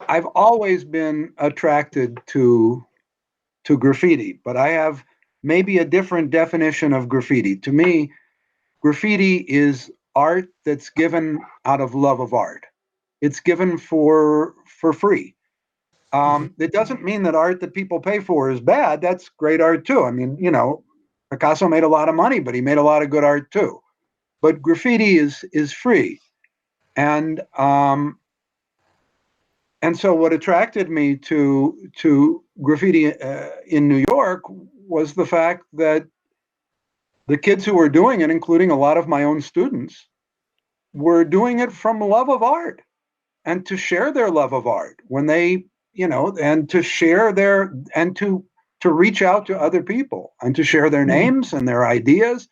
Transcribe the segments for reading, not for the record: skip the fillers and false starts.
I've always been attracted to graffiti, but I have maybe a different definition of graffiti. To me, graffiti is art that's given out of love of art. It's given for free. Mhm. It doesn't mean that art that people pay for is bad. That's great art too. I mean, Picasso made a lot of money, but he made a lot of good art too. But graffiti is free, and um, and so what attracted me to graffiti in New York was the fact that the kids who were doing it, including a lot of my own students, were doing it from love of art and to share their love of art when they, and to share their and to reach out to other people and to share their Mhm. names and their ideas.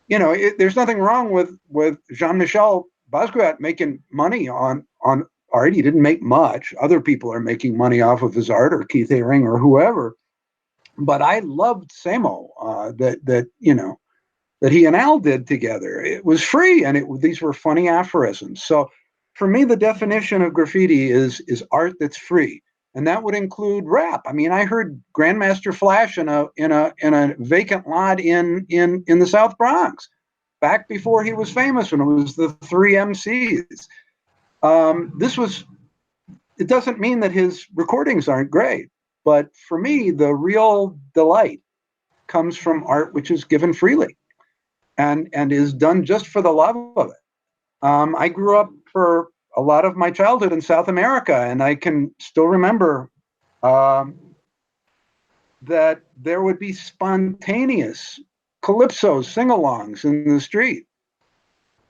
There's nothing wrong with Jean-Michel Basquiat making money on art. He didn't make much. Other people are making money off of his art, or Keith Haring, or whoever. But I loved Samo, that he and Al did together. It was free, and these were funny aphorisms. So, for me, the definition of graffiti is art that's free, and that would include rap. I mean, I heard Grandmaster Flash in a vacant lot in the South Bronx back before he was famous, when it was the three MCs. This was. It doesn't mean that his recordings aren't great, but for me, the real delight comes from art which is given freely and is done just for the love of it. I grew up for a lot of my childhood in South America, and I can still remember um, that there would be spontaneous calypso sing-alongs in the street,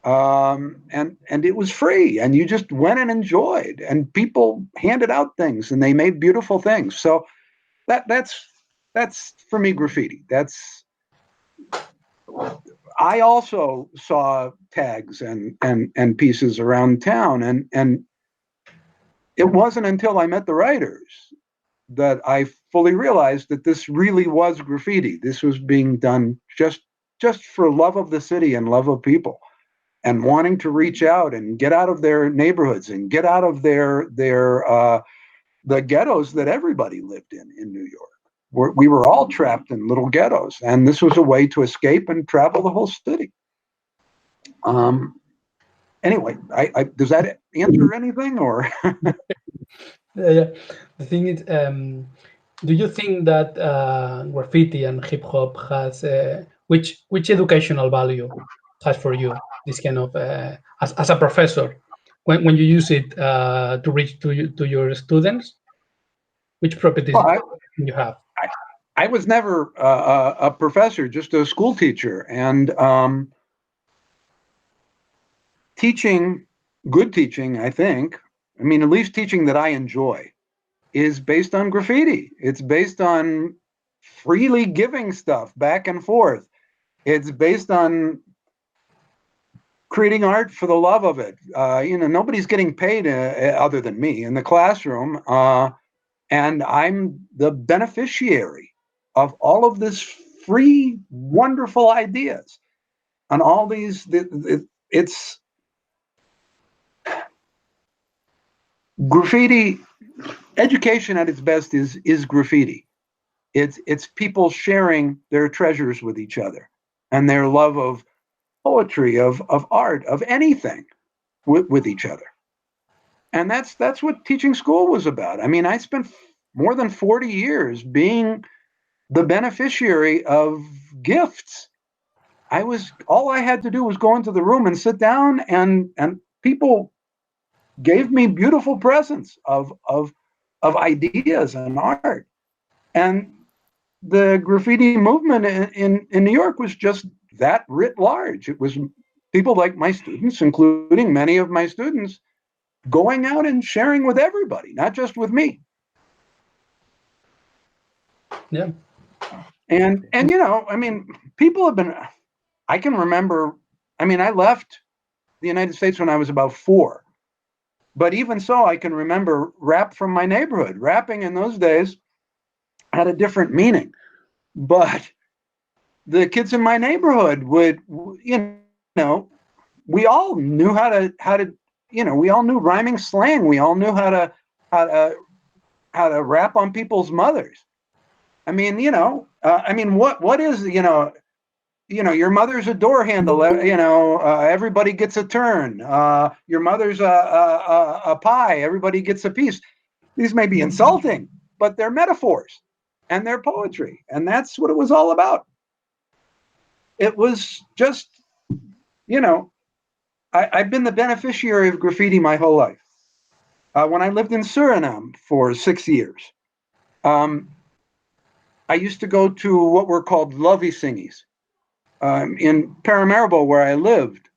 and it was free, and you just went and enjoyed, and people handed out things, and they made beautiful things. So that's for me graffiti. That's I also saw tags and pieces around town, and it wasn't until I met the writers that I fully realized that this really was graffiti. This was being done just for love of the city and love of people, and wanting to reach out and get out of their neighborhoods and get out of their the ghettos that everybody lived in New York. We were all trapped in little ghettos, and this was a way to escape and travel the whole city. Um, anyway, does that answer anything or? Yeah, yeah. The thing is, do you think that graffiti and hip hop has which educational value has for you this kind of as a professor when you use it to reach to your students? Which properties Well, you have? I, I was never a professor, just a school teacher, and teaching, good teaching, I think. I mean, at least teaching that I enjoy is based on graffiti. It's based on freely giving stuff back and forth. It's based on creating art for the love of it. Nobody's getting paid other than me in the classroom, and I'm the beneficiary of all of this free, wonderful ideas and all these. It's graffiti. Education at its best is graffiti. It's people sharing their treasures with each other and their love of poetry, of art, of anything with each other. And that's what teaching school was about. I mean, I spent more than 40 years being the beneficiary of gifts. All I had to do was go into the room and sit down, and people gave me beautiful presents of ideas and art. And the graffiti movement in New York was just that writ large. It was people like my students, including many of my students, going out and sharing with everybody, not just with me. Yeah. And I mean, people have been. I can remember. I mean, I left the United States when I was about 4, but even so, I can remember rap from my neighborhood. Rapping in those days had a different meaning, but the kids in my neighborhood would, we all knew how to we all knew rhyming slang. We all knew how to how to rap on people's mothers. I mean, what is, your mother's a door handle. Everybody gets a turn. Your mother's a pie. Everybody gets a piece. These may be insulting, but they're metaphors and they're poetry, and that's what it was all about. It was just, you know, I've been the beneficiary of graffiti my whole life. When I lived in Suriname for 6 years, um, I used to go to what were called lovey singies. In Paramaribo, where I lived,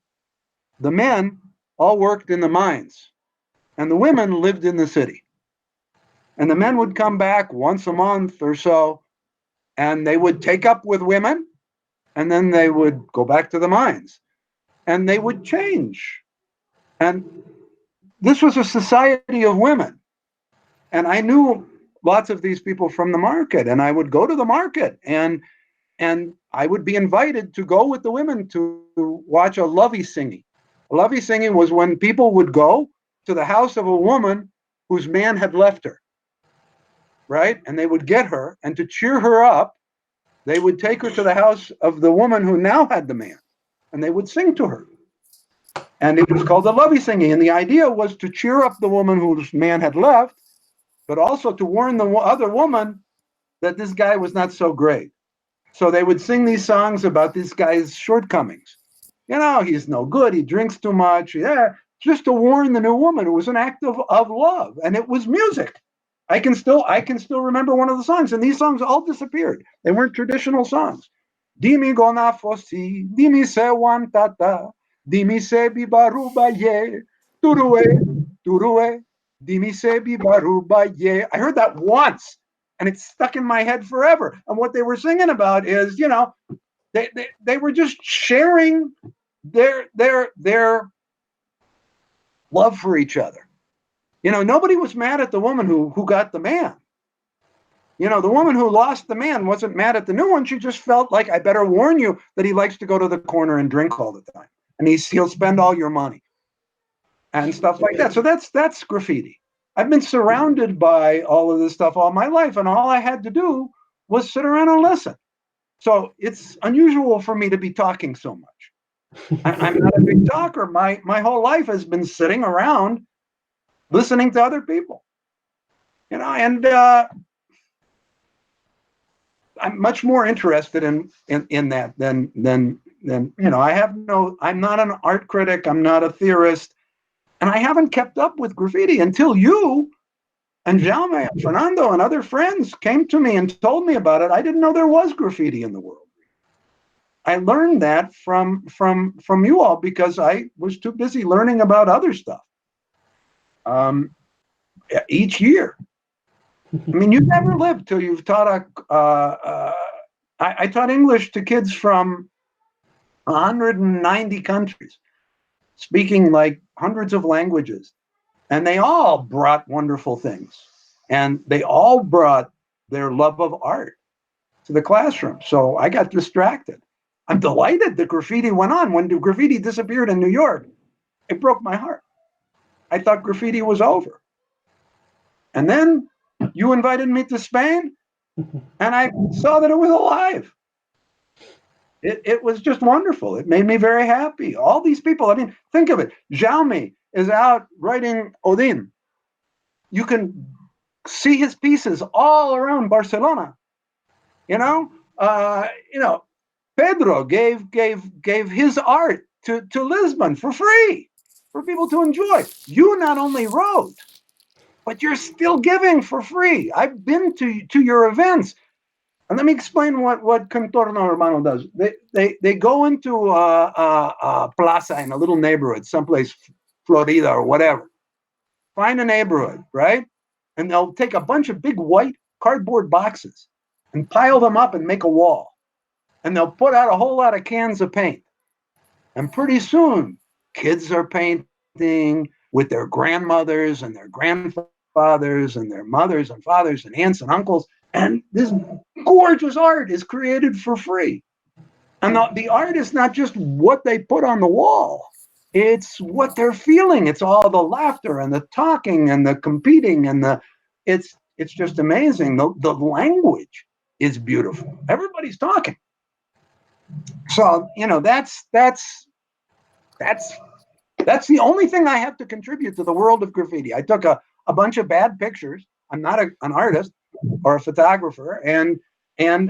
the men all worked in the mines, and the women lived in the city. And the men would come back once a month or so, and they would take up with women, and then they would go back to the mines, and they would change. And this was a society of women. And I knew lots of these people from the market, and I would go to the market, and I would be invited to go with the women to watch a lovey singy. A lovey singy was when people would go to the house of a woman whose man had left her, right? And they would get her, and to cheer her up, they would take her to the house of the woman who now had the man, and they would sing to her. And it was called the lovey singing. And the idea was to cheer up the woman whose man had left, but also to warn the other woman that this guy was not so great. So they would sing these songs about this guy's shortcomings. He's no good. He drinks too much. Yeah, just to warn the new woman. It was an act of love, and it was music. I can still remember one of the songs, and these songs all disappeared. They weren't traditional songs. Dimi gona fosi, dimi se wantata, dimi se bibaruba ye, turue, turue, dimi se bibaruba ye. I heard that once, and it's stuck in my head forever. And what they were singing about is, they were just sharing their love for each other. Nobody was mad at the woman who got the man. The woman who lost the man wasn't mad at the new one. She just felt like, I better warn you that he likes to go to the corner and drink all the time, and he'll spend all your money and stuff like that. So that's graffiti. I've been surrounded by all of this stuff all my life, and all I had to do was sit around and listen. So it's unusual for me to be talking so much. I'm not a big talker. My whole life has been sitting around listening to other people. And I'm much more interested in that than I'm not an art critic. I'm not a theorist, and I haven't kept up with graffiti until you and Jaume and Fernando and other friends came to me and told me about it. I didn't know there was graffiti in the world. I learned that from you all because I was too busy learning about other stuff. Um, each year. I mean, you've never lived till you've taught I taught English to kids from 190 countries, speaking like hundreds of languages, and they all brought wonderful things, and they all brought their love of art to the classroom. So I got distracted. I'm delighted that graffiti went on. When graffiti disappeared in New York, it broke my heart. I thought graffiti was over. And then you invited me to Spain, and I saw that it was alive. It was just wonderful. It made me very happy. All these people, I mean, think of it. Jaume is out writing Odin. You can see his pieces all around Barcelona. You know, uh, you know, Pedro gave his art to Lisbon for free for people to enjoy. You not only wrote, but you're still giving for free. I've been to your events. And let me explain what Contorno Hermano does. They go into a plaza in a little neighborhood, someplace, Florida or whatever. Find a neighborhood, right? And they'll take a bunch of big white cardboard boxes and pile them up and make a wall. And they'll put out a whole lot of cans of paint. And pretty soon, kids are painting with their grandmothers and their grandfathers and their mothers and fathers and aunts and uncles. And this gorgeous art is created for free. And the art is not just what they put on the wall. It's what they're feeling. It's all the laughter and the talking and the competing and it's just amazing. The language is beautiful. Everybody's talking. So, that's that's the only thing I have to contribute to the world of graffiti. I took a bunch of bad pictures. I'm not an artist or a photographer, and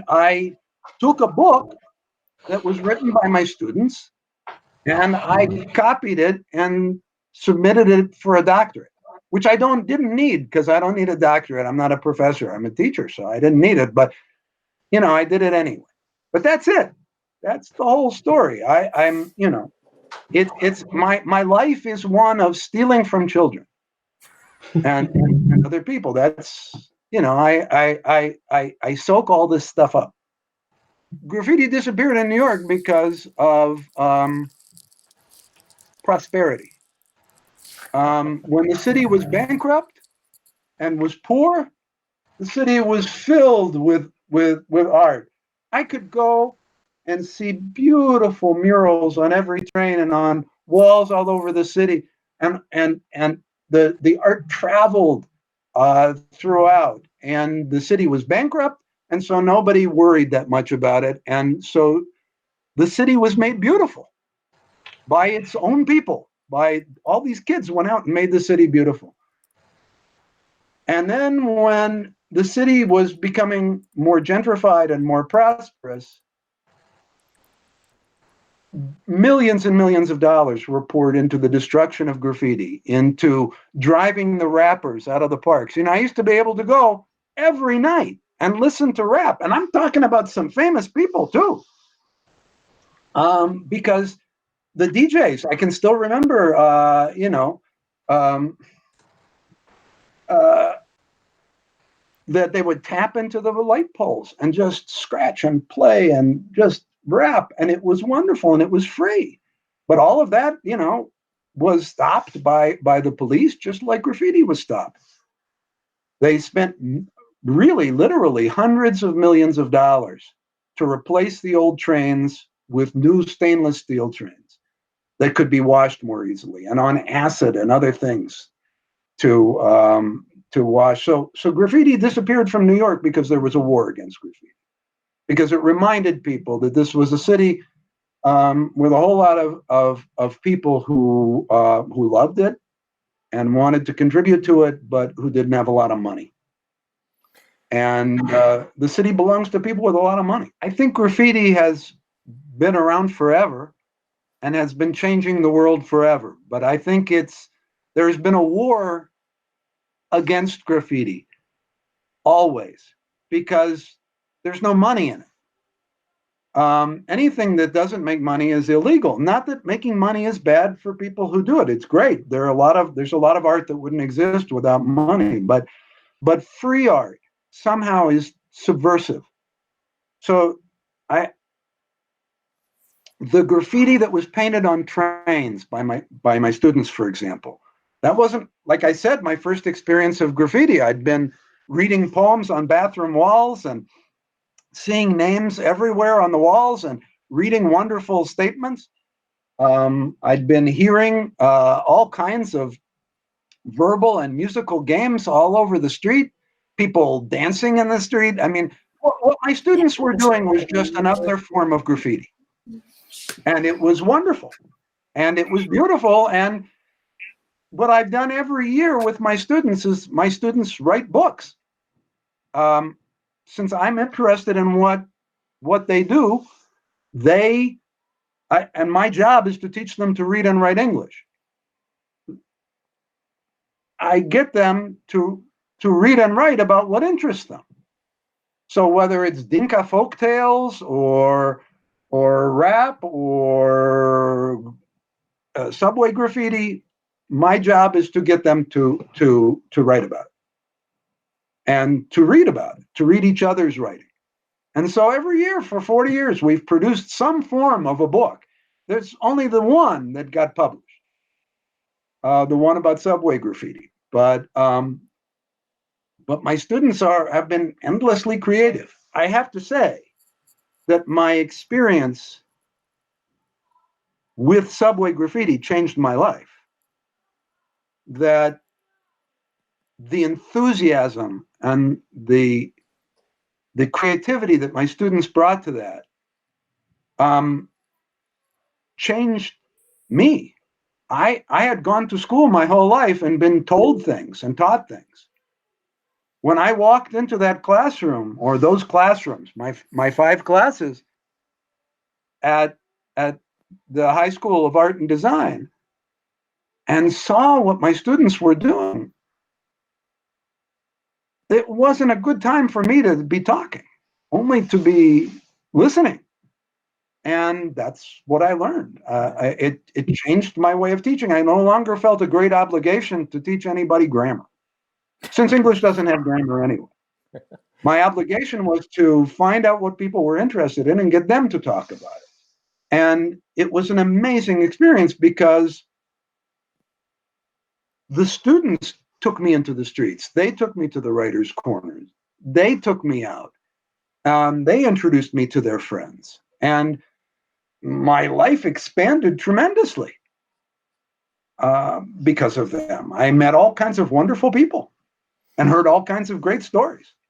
I took a book that was written by my students and I copied it and submitted it for a doctorate, which I don't didn't need because I don't need a doctorate. I'm not a professor. I'm a teacher, so I didn't need it. But I did it anyway. But that's it. That's the whole story. I'm it's my life is one of stealing from children and other people. That's I soak all this stuff up. Graffiti disappeared in New York because of prosperity. When the city was bankrupt and was poor, the city was filled with art. I could go and see beautiful murals on every train and on walls all over the city, and the art traveled throughout. And the city was bankrupt, and so nobody worried that much about it. And so the city was made beautiful by its own people. By all these kids went out and made the city beautiful. And then when the city was becoming more gentrified and more prosperous, millions and millions of dollars were poured into the destruction of graffiti, into driving the rappers out of the parks. I used to be able to go every night and listen to rap. And I'm talking about some famous people too. Because the DJs, I can still remember, um, uh, that they would tap into the light poles and just scratch and play and just rap. And it was wonderful and it was free. But all of that, was stopped by the police, just like graffiti was stopped. They spent really, literally hundreds of millions of dollars to replace the old trains with new stainless steel trains that could be washed more easily and on acid and other things to wash. So graffiti disappeared from New York because there was a war against graffiti. Because it reminded people that this was a city with a whole lot of people who loved it and wanted to contribute to it, but who didn't have a lot of money. And the city belongs to people with a lot of money. I think graffiti has been around forever and has been changing the world forever. But I think there's been a war against graffiti always because there's no money in it. Anything that doesn't make money is illegal. Not that making money is bad for people who do it. It's great. There's a lot of art that wouldn't exist without money, but free art somehow is subversive. So I the graffiti that was painted on trains by my students, for example, that wasn't, like I said, my first experience of graffiti. I'd been reading poems on bathroom walls and seeing names everywhere on the walls and reading wonderful statements. I'd been hearing all kinds of verbal and musical games all over the street, people dancing in the street. I mean, what my students were doing was just another form of graffiti. And it was wonderful and it was beautiful. And what I've done every year with my students is my students write books. Um, since I'm interested in what they do, and my job is to teach them to read and write English. I get them to read and write about what interests them. So whether it's Dinka folk tales or rap or subway graffiti, my job is to get them to write about it and to read about it, to read each other's writing. And so every year for 40 years, we've produced some form of a book. There's only the one that got published, the one about subway graffiti. But my students have been endlessly creative. I have to say that my experience with subway graffiti changed my life. That the enthusiasm and the creativity that my students brought to that um, changed me. I had gone to school my whole life and been told things and taught things. When I walked into that classroom or those classrooms, my five classes at at the High School of Art and Design, and saw what my students were doing, it wasn't a good time for me to be talking, only to be listening. And that's what I learned. It changed my way of teaching. I no longer felt a great obligation to teach anybody grammar, since English doesn't have grammar anyway. My obligation was to find out what people were interested in and get them to talk about it. And it was an amazing experience because the students took me into the streets. They took me to the writers' corners. They took me out. They introduced me to their friends. And my life expanded tremendously because of them. I met all kinds of wonderful people and heard all kinds of great stories.